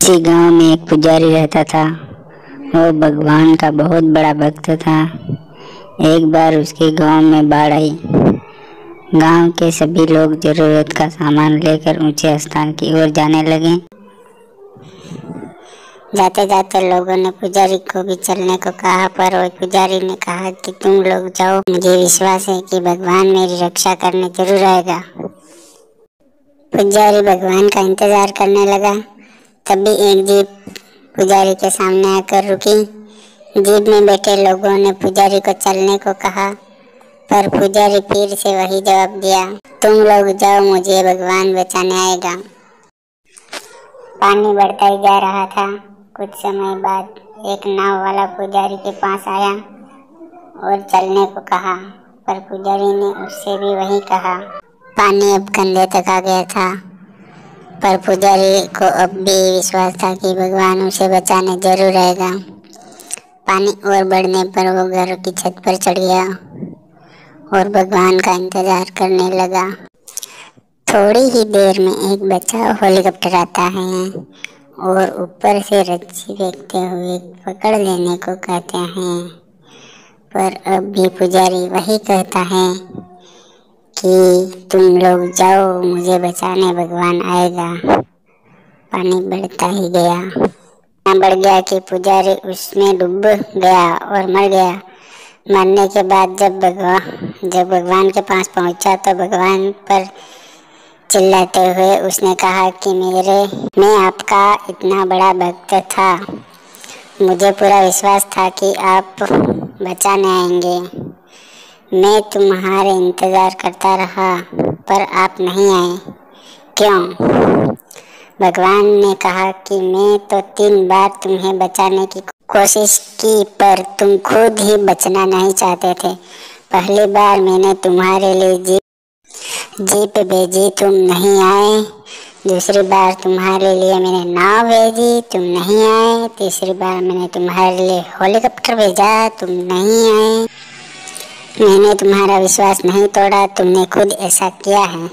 किसी गांव में एक पुजारी रहता था। वो भगवान का बहुत बड़ा भक्त था। एक बार उसके गांव में बाढ़ आई। गांव के सभी लोग जरूरत का सामान लेकर ऊंचे स्थान की ओर जाने लगे। जाते जाते लोगों ने पुजारी को भी चलने को कहा, पर वो पुजारी ने कहा कि तुम लोग जाओ, मुझे विश्वास है कि भगवान मेरी रक्षा करने जरूर आएगा। पुजारी भगवान का इंतजार करने लगा। तभी एक जीप पुजारी के सामने आकर रुकी। जीप में बैठे लोगों ने पुजारी को चलने को कहा, पर पुजारी फिर से वही जवाब दिया, तुम लोग जाओ, मुझे भगवान बचाने आएगा। पानी बढ़ता ही जा रहा था। कुछ समय बाद एक नाव वाला पुजारी के पास आया और चलने को कहा, पर पुजारी ने उससे भी वही कहा। पानी अब कंधे तक आ गया था, पर पुजारी को अब भी विश्वास था कि भगवान उसे बचाने जरूर आएगा। पानी और बढ़ने पर वो घर की छत पर चढ़ गया और भगवान का इंतजार करने लगा। थोड़ी ही देर में एक बचाव हेलीकॉप्टर आता है और ऊपर से रस्सी फेंकते हुए पकड़ लेने को कहते हैं, पर अब भी पुजारी वही कहता है कि तुम लोग जाओ, मुझे बचाने भगवान आएगा। पानी बढ़ता ही गया। इतना बढ़ गया कि पुजारी उसमें डूब गया और मर गया। मरने के बाद जब भगवान के पास पहुंचा तो भगवान पर चिल्लाते हुए उसने कहा कि मैं आपका इतना बड़ा भक्त था, मुझे पूरा विश्वास था कि आप बचाने आएंगे। मैं तुम्हारे इंतजार करता रहा, पर आप नहीं आए, क्यों? भगवान ने कहा कि मैं तो 3 बार तुम्हें बचाने की कोशिश की, पर तुम खुद ही बचना नहीं चाहते थे। पहली बार मैंने तुम्हारे लिए जीप भेजी, तुम नहीं आए। दूसरी बार तुम्हारे लिए मैंने नाव भेजी, तुम नहीं आए। तीसरी बार मैंने तुम्हारे लिए हेलीकॉप्टर भेजा, तुम नहीं आए। मैंने तुम्हारा विश्वास नहीं तोड़ा, तुमने खुद ऐसा किया है।